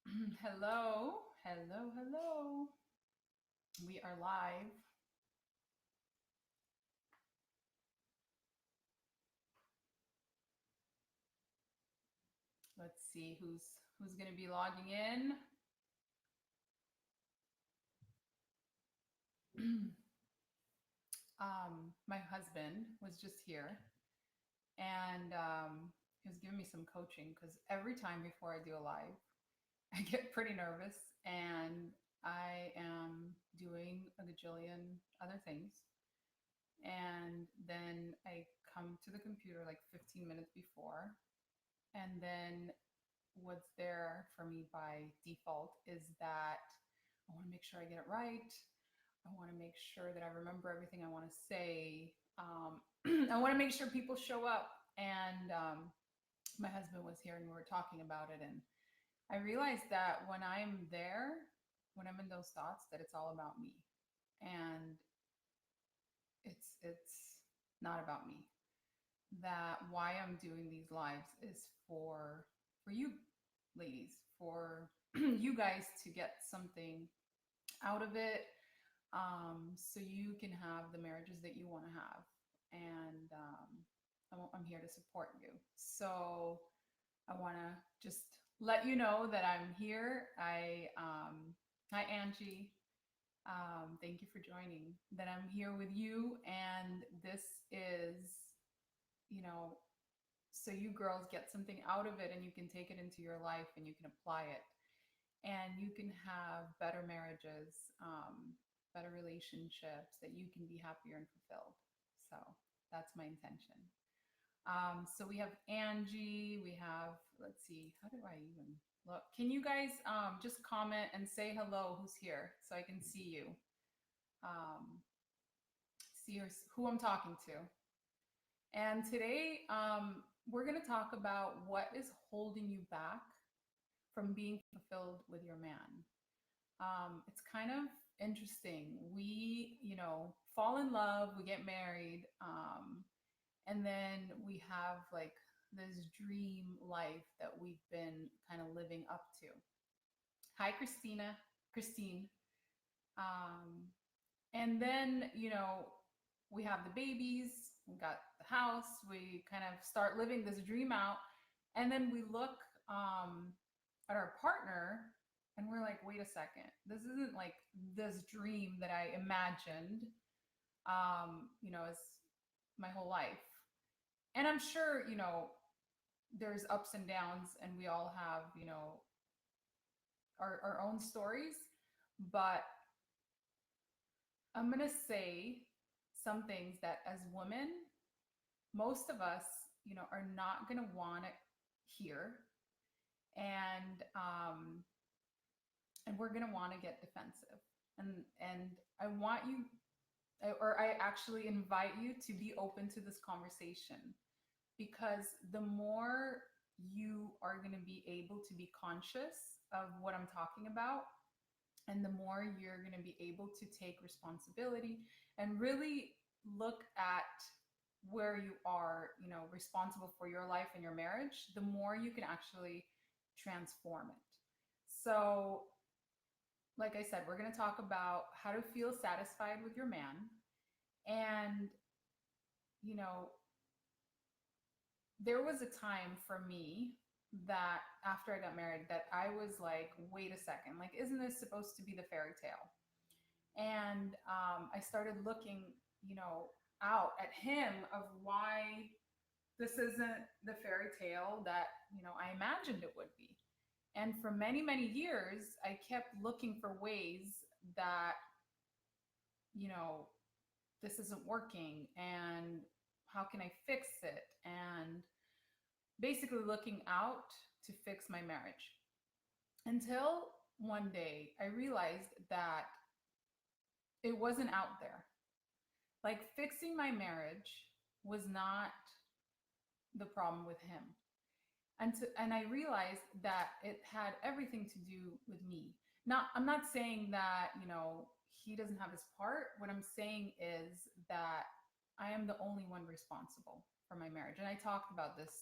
Hello, hello, hello. We are live. Let's see who's going to be logging in. My husband was just here, and he was giving me some coaching because every time before I do a live, I get pretty nervous, and I am doing a gajillion other things, and then I come to the computer like 15 minutes before, and then what's there for me by default is that I want to make sure I get it right. I want to make sure that I remember everything I want to say. I want to make sure people show up. And my husband was here and we were talking about it. And I realized that when I'm there, when I'm in those thoughts, that it's all about me. And it's not about me. That why I'm doing these lives is for you ladies, for you guys to get something out of it, so you can have the marriages that you want to have. And I'm here to support you. So I want to just let you know that I'm here. Hi, Angie. Thank you for joining. That I'm here with you. And this is, you know, so you girls get something out of it and you can take it into your life and you can apply it and you can have better marriages, better relationships, that you can be happier and fulfilled. So that's my intention. So we have Angie, we have, let's see, how do I even look? Can you guys just comment and say hello who's here so I can see you? Um, see who I'm talking to. And today we're going to talk about what is holding you back from being fulfilled with your man. It's kind of interesting. We, fall in love, we get married, and then we have like this dream life that we've been kind of living up to. Hi, Christine. Um, and then, we have the babies, we got the house, we kind of start living this dream out. And then we look at our partner and we're like, wait a second, this isn't like this dream that I imagined, as my whole life. And I'm sure, there's ups and downs and we all have, our own stories. But I'm going to say some things that as women, most of us, are not going to want to hear. And, and we're going to want to get defensive. And I want you, or I actually invite you to be open to this conversation, because the more you are going to be able to be conscious of what I'm talking about, and the more you're going to be able to take responsibility and really look at where you are, responsible for your life and your marriage, the more you can actually transform it. So, like I said, we're going to talk about how to feel satisfied with your man. And, you know, there was a time for me that after I got married that I was like, wait a second, like, isn't this supposed to be the fairy tale? And I started looking, out at him of why this isn't the fairy tale that, I imagined it would be. And for many, many years, I kept looking for ways that, you know, this isn't working and how can I fix it? And basically looking out to fix my marriage until one day I realized that it wasn't out there. Like fixing my marriage was not the problem with him. And I realized that it had everything to do with me. Now, I'm not saying that, he doesn't have his part. What I'm saying is that I am the only one responsible for my marriage. And I talked about this,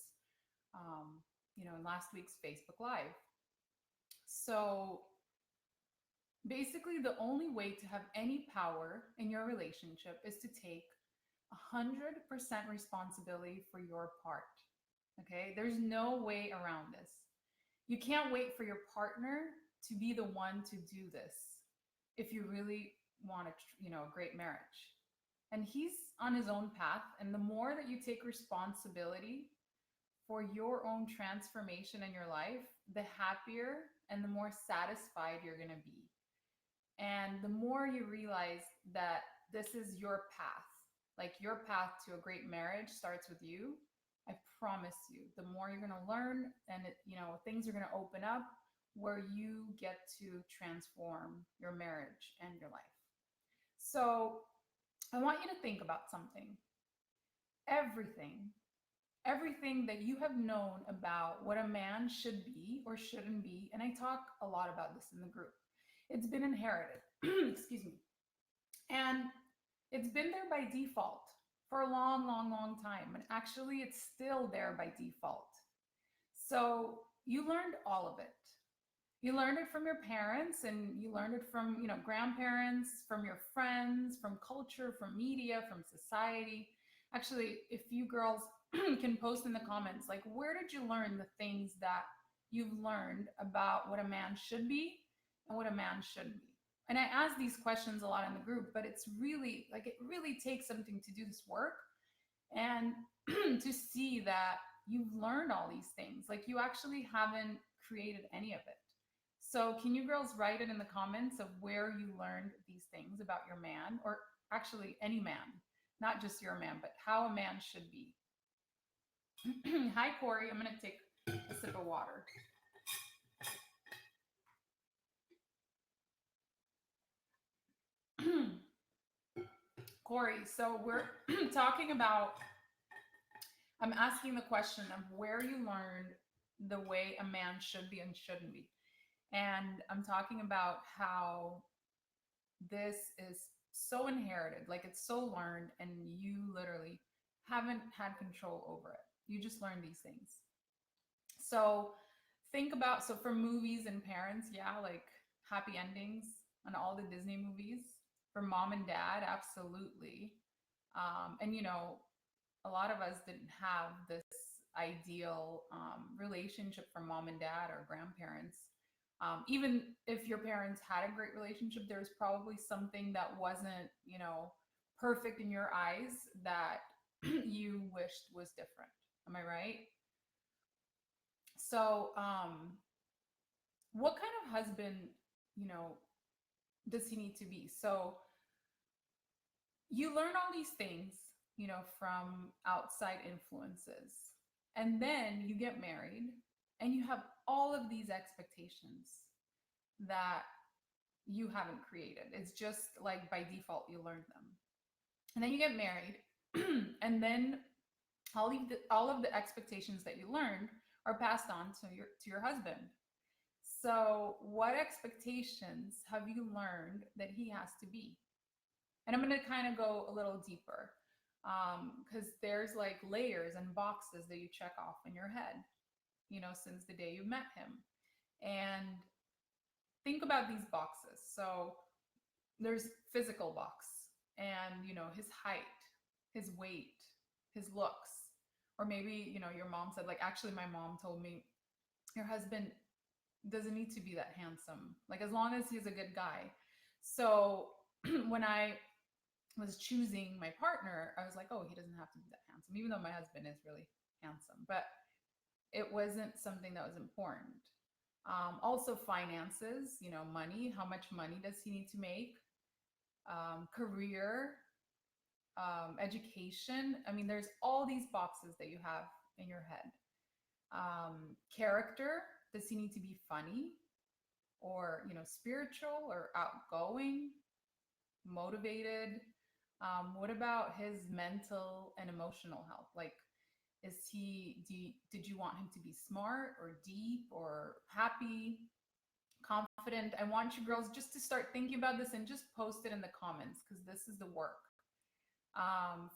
in last week's Facebook Live. So basically, the only way to have any power in your relationship is to take 100% responsibility for your part. Okay, there's no way around this. You can't wait for your partner to be the one to do this if you really want a great marriage. And he's on his own path, and the more that you take responsibility for your own transformation in your life, the happier and the more satisfied you're going to be. And the more you realize that this is your path, like your path to a great marriage starts with you, I promise you, the more you're going to learn and things are going to open up where you get to transform your marriage and your life. So, I want you to think about something. Everything, everything that you have known about what a man should be or shouldn't be, and I talk a lot about this in the group, it's been inherited. Excuse me. And it's been there by default for a long, long, long time. And actually, it's still there by default. So you learned all of it. You learned it from your parents, and you learned it from, grandparents, from your friends, from culture, from media, from society. Actually, if you girls can post in the comments, like, where did you learn the things that you've learned about what a man should be and what a man shouldn't be? And I ask these questions a lot in the group, but it's really like, it really takes something to do this work and to see that you've learned all these things. Like, you actually haven't created any of it. So can you girls write it in the comments of where you learned these things about your man, or actually any man, not just your man, but how a man should be. Hi, Corey. I'm going to take a sip of water. Corey, so we're talking about, I'm asking the question of where you learned the way a man should be and shouldn't be. And I'm talking about how this is so inherited, like it's so learned, and you literally haven't had control over it. You just learn these things. So think about, so for movies and parents, yeah, like happy endings on all the Disney movies. For mom and dad, absolutely. And a lot of us didn't have this ideal relationship from mom and dad or grandparents. Even if your parents had a great relationship, there's probably something that wasn't, perfect in your eyes that you wished was different. Am I right? So, what kind of husband, you know, does he need to be? So, you learn all these things, from outside influences. And then you get married and you have all of these expectations that you haven't created. It's just like by default, you learned them. And then you get married, and then all of the expectations that you learned are passed on to your husband. So, what expectations have you learned that he has to be? And I'm going to kind of go a little deeper because there's like layers and boxes that you check off in your head, since the day you met him. And think about these boxes. So there's physical box, and his height, his weight, his looks. Or maybe, your mom said, like, actually my mom told me your husband doesn't need to be that handsome, like as long as he's a good guy. So when I was choosing my partner, I was like, oh, he doesn't have to be that handsome, even though my husband is really handsome. But it wasn't something that was important. Also, finances, money. How much money does he need to make? Career, education. I mean, there's all these boxes that you have in your head. Character. Does he need to be funny, or spiritual, or outgoing, motivated? What about his mental and emotional health? Like, did you want him to be smart or deep or happy, confident? I want you girls just to start thinking about this and just post it in the comments, because this is the work.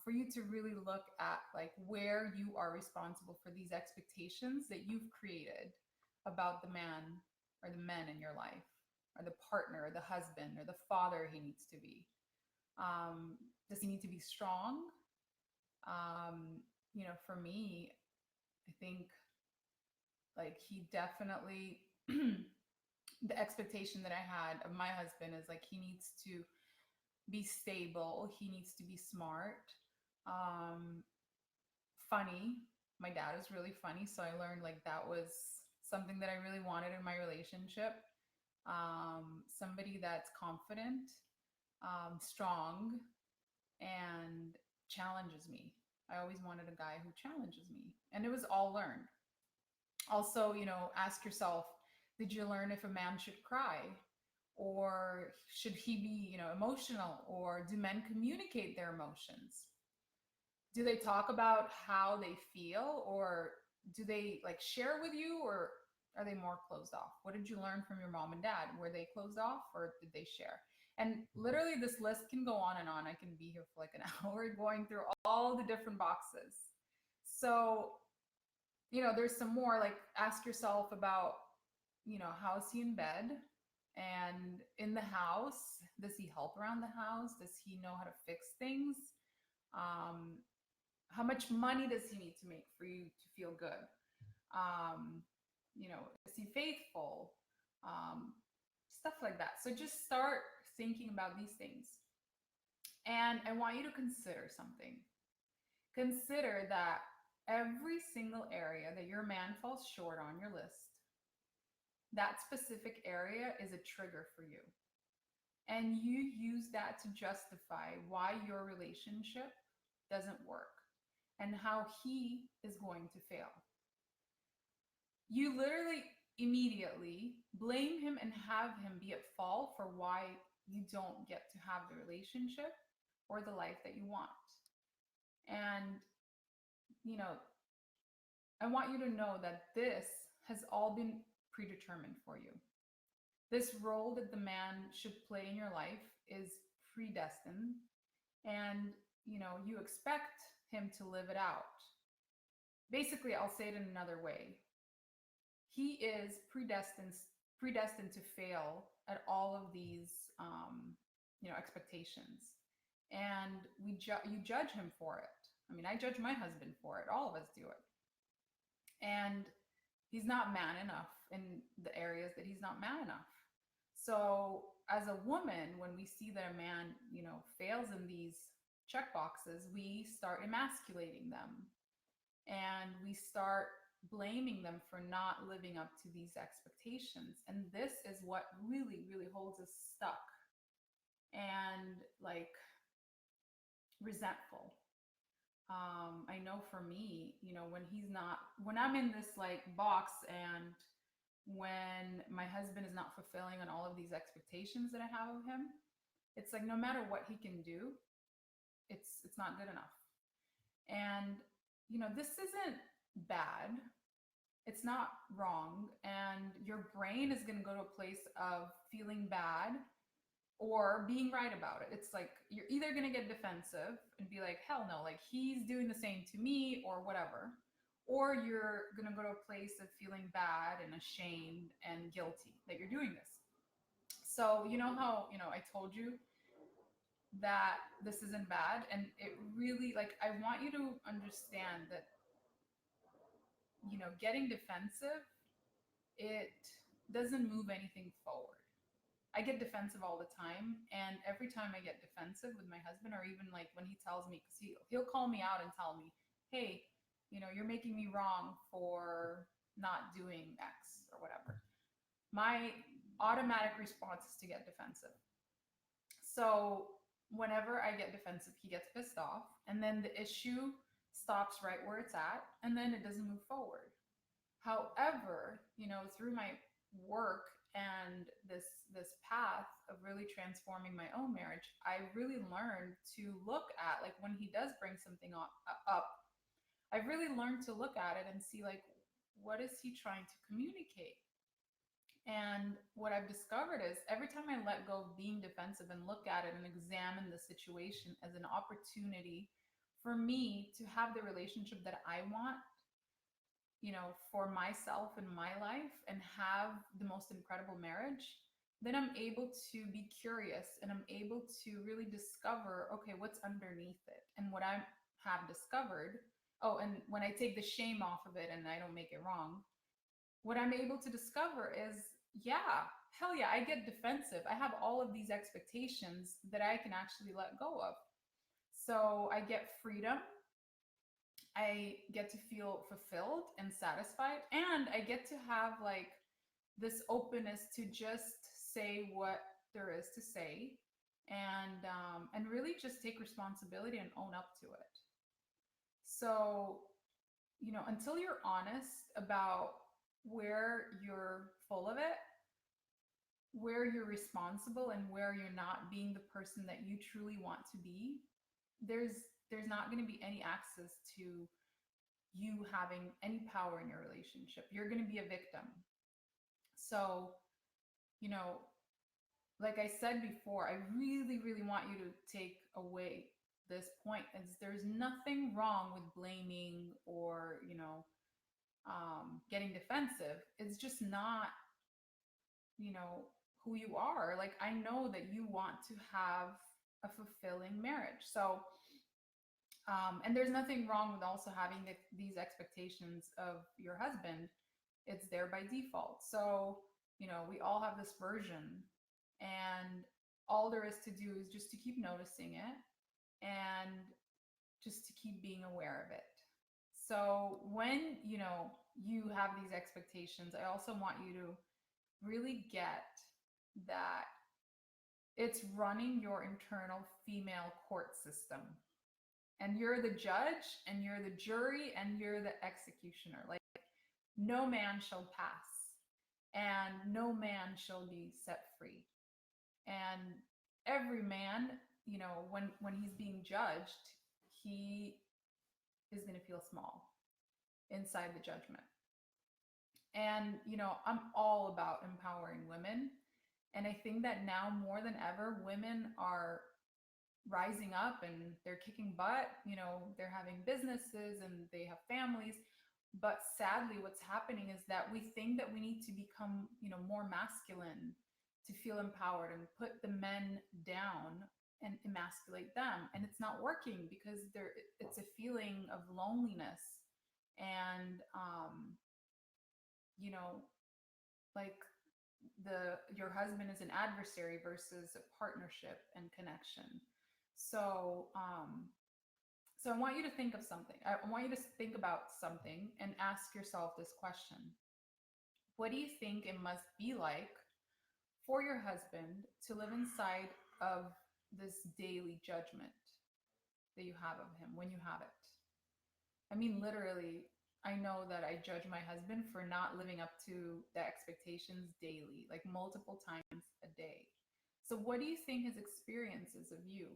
For you to really look at like where you are responsible for these expectations that you've created about the man or the men in your life, or the partner, or the husband, or the father he needs to be? Does he need to be strong? For me, I think like he definitely the expectation that I had of my husband is like he needs to be stable, he needs to be smart, um, funny. My dad is really funny, so I learned like that was something that I really wanted in my relationship. Somebody that's confident, strong, and challenges me. I always wanted a guy who challenges me, and it was all learned. Also, ask yourself, did you learn if a man should cry? Or should he be, emotional? Or do men communicate their emotions? Do they talk about how they feel? Or do they like share with you? Or are they more closed off? What did you learn from your mom and dad? Were they closed off or did they share? And literally, this list can go on and on. I can be here for like an hour going through all the different boxes. So, there's some more like ask yourself about, how is he in bed and in the house? Does he help around the house? Does he know how to fix things? Um, how much money does he need to make for you to feel good? Um, is he faithful? Um, Stuff like that. So just start thinking about these things. And I want you to consider something. Consider that every single area that your man falls short on your list, that specific area is a trigger for you. And you use that to justify why your relationship doesn't work and how he is going to fail. You literally immediately blame him and have him be at fault for why you don't get to have the relationship or the life that you want. And, you know, I want you to know that this has all been predetermined for you. This role that the man should play in your life is predestined, and you expect him to live it out. Basically, I'll say it in another way. He is predestined to fail at all of these expectations, and you judge him for it. I mean, I judge my husband for it. All of us do it. And he's not man enough in the areas that he's not man enough. So as a woman, when we see that a man, fails in these check boxes, we start emasculating them and we start blaming them for not living up to these expectations. And this is what really, really holds us stuck and like resentful. I know for me, when I'm in this like box and when my husband is not fulfilling on all of these expectations that I have of him, it's like no matter what he can do, it's not good enough. And this isn't bad. It's not wrong. And your brain is going to go to a place of feeling bad or being right about it. It's like you're either going to get defensive and be like, hell no, like he's doing the same to me or whatever, or you're going to go to a place of feeling bad and ashamed and guilty that you're doing this. So, you know how, I told you that this isn't bad, and it really, like, I want you to understand that, getting defensive, it doesn't move anything forward. I get defensive all the time, and every time I get defensive with my husband, or even like when he tells me, because he'll call me out and tell me, hey, you're making me wrong for not doing X or whatever. My automatic response is to get defensive. So whenever I get defensive, he gets pissed off, and then the issue stops right where it's at, and then it doesn't move forward. However, through my work and this path of really transforming my own marriage, I really learned to look at, like, when he does bring something up, I've really learned to look at it and see, like, what is he trying to communicate? And what I've discovered is every time I let go of being defensive and look at it and examine the situation as an opportunity for me to have the relationship that I want, for myself in my life and have the most incredible marriage, then I'm able to be curious and I'm able to really discover, okay, what's underneath it. And what I have discovered, oh, and when I take the shame off of it and I don't make it wrong, what I'm able to discover is, yeah, hell yeah, I get defensive. I have all of these expectations that I can actually let go of. So I get freedom, I get to feel fulfilled and satisfied, and I get to have like this openness to just say what there is to say, and really just take responsibility and own up to it. So, until you're honest about where you're full of it, where you're responsible and where you're not being the person that you truly want to be, there's not going to be any access to you having any power in your relationship. You're going to be a victim. So, you know, like I said before, I really, really want you to take away this point is there's nothing wrong with blaming or, getting defensive. It's just not, you know, who you are. Like, I know that you want to have a fulfilling marriage. So, and there's nothing wrong with also having these expectations of your husband. It's there by default. So, we all have this version, and all there is to do is just to keep noticing it and just to keep being aware of it. So, when, you have these expectations, I also want you to really get that it's running your internal female court system. And you're the judge, and you're the jury, and you're the executioner. Like, no man shall pass, and no man shall be set free. And every man, when he's being judged, he is going to feel small inside the judgment. And, I'm all about empowering women. And I think that now more than ever, women are rising up and they're kicking butt. They're having businesses and they have families. But sadly, what's happening is that we think that we need to become, more masculine to feel empowered and put the men down and emasculate them. And it's not working because it's a feeling of loneliness and, like your husband is an adversary versus a partnership and connection. So, so I want you to think of something. I want you to think about something and ask yourself this question. What do you think it must be like for your husband to live inside of this daily judgment that you have of him when you have it? I mean, literally, I know that I judge my husband for not living up to the expectations daily, like multiple times a day. So, what do you think his experience is of you?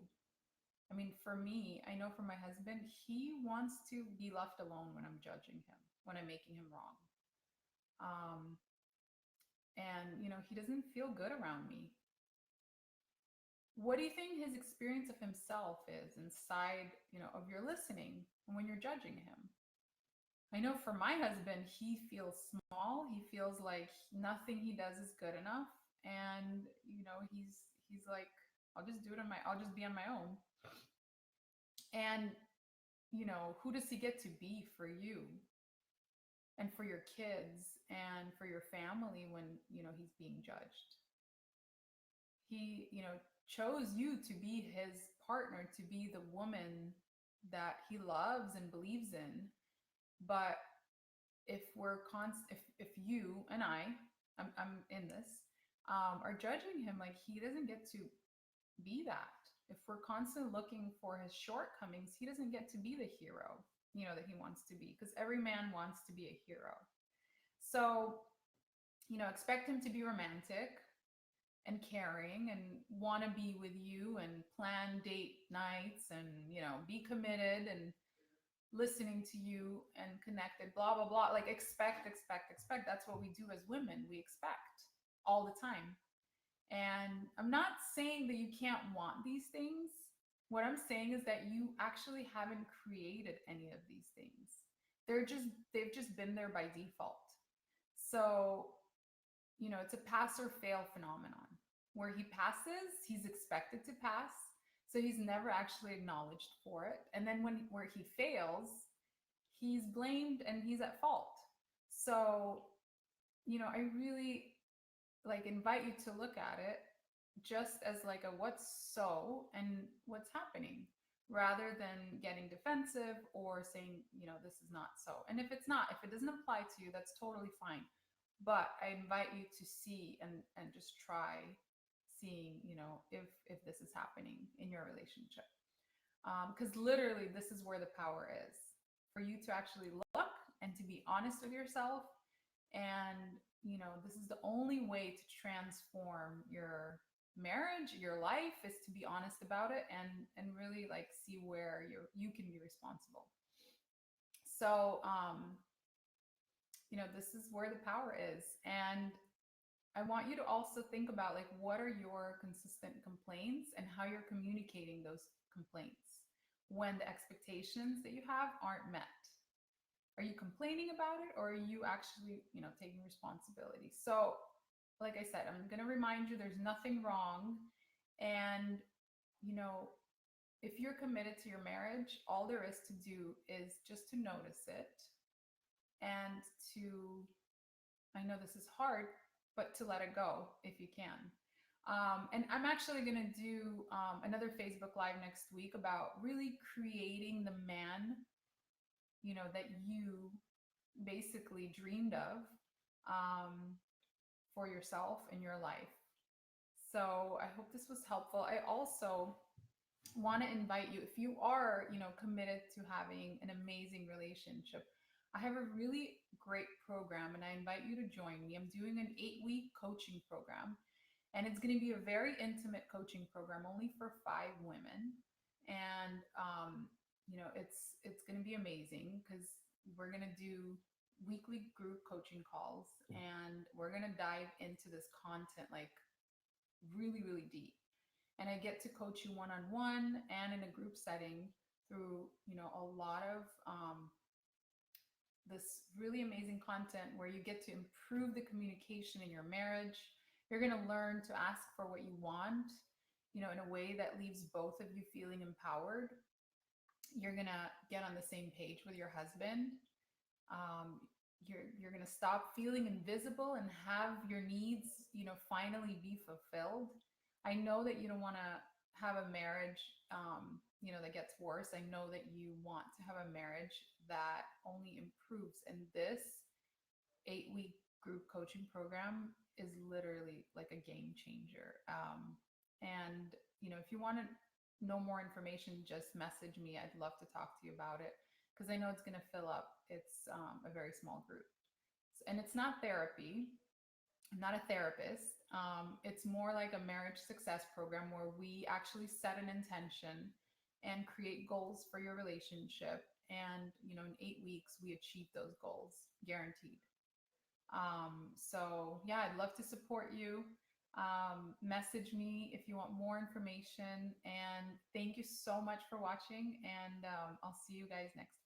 I mean, for me, I know for my husband, he wants to be left alone when I'm judging him, when I'm making him wrong. And, he doesn't feel good around me. What do you think his experience of himself is inside, of your listening when you're judging him? I know for my husband, he feels small. He feels like nothing he does is good enough. And, he's like, I'll just be on my own. And, who does he get to be for you and for your kids and for your family when, he's being judged? He, chose you to be his partner, to be the woman that he loves and believes in. But if if you and I'm in this, are judging him, like, he doesn't get to be that. If we're constantly looking for his shortcomings, he doesn't get to be the hero, that he wants to be, because every man wants to be a hero. So, expect him to be romantic and caring and want to be with you and plan date nights and, be committed and listening to you and connected, blah, blah, blah. Like, expect. That's what we do as women. We expect all the time. And I'm not saying that you can't want these things. What I'm saying is that you actually haven't created any of these things. they've just been there by default. So, it's a pass or fail phenomenon. Where he passes, he's expected to pass, so he's never actually acknowledged for it. And then where he fails, he's blamed and he's at fault. So, I really like invite you to look at it just as like a what's so and what's happening, rather than getting defensive or saying, this is not so. And if it doesn't apply to you, that's totally fine. But I invite you to see and just try seeing, if this is happening in your relationship. Because literally, this is where the power is, for you to actually look and to be honest with yourself. And, this is the only way to transform your marriage, your life, is to be honest about it and really like see where you can be responsible. So, this is where the power is. And I want you to also think about like what are your consistent complaints and how you're communicating those complaints when the expectations that you have aren't met. Are you complaining about it, or are you actually, taking responsibility? So, like I said, I'm going to remind you there's nothing wrong. And, you know, if you're committed to your marriage, all there is to do is just to notice it and to, I know this is hard, but to let it go if you can. And I'm actually going to do another Facebook Live next week about really creating the man, that you basically dreamed of for yourself in your life. So I hope this was helpful. I also want to invite you, if you are, committed to having an amazing relationship, I have a really great program and I invite you to join me. I'm doing an 8-week coaching program, and it's going to be a very intimate coaching program only for 5 women. And, it's going to be amazing because we're going to do weekly group coaching calls, and we're going to dive into this content like really, really deep. And I get to coach you one-on-one and in a group setting through, a lot of this really amazing content where you get to improve the communication in your marriage. You're going to learn to ask for what you want, in a way that leaves both of you feeling empowered. You're going to get on the same page with your husband. You're going to stop feeling invisible and have your needs, finally be fulfilled. I know that you don't want to have a marriage, that gets worse. I know that you want to have a marriage that only improves. And this 8-week group coaching program is literally like a game changer. And, if you want to know more information, just message me. I'd love to talk to you about it because I know it's going to fill up. It's a very small group. And it's not therapy. I'm not a therapist. It's more like a marriage success program where we actually set an intention and create goals for your relationship. And, in 8 weeks, we achieve those goals, guaranteed. So yeah, I'd love to support you. Message me if you want more information. And thank you so much for watching. And I'll see you guys next time.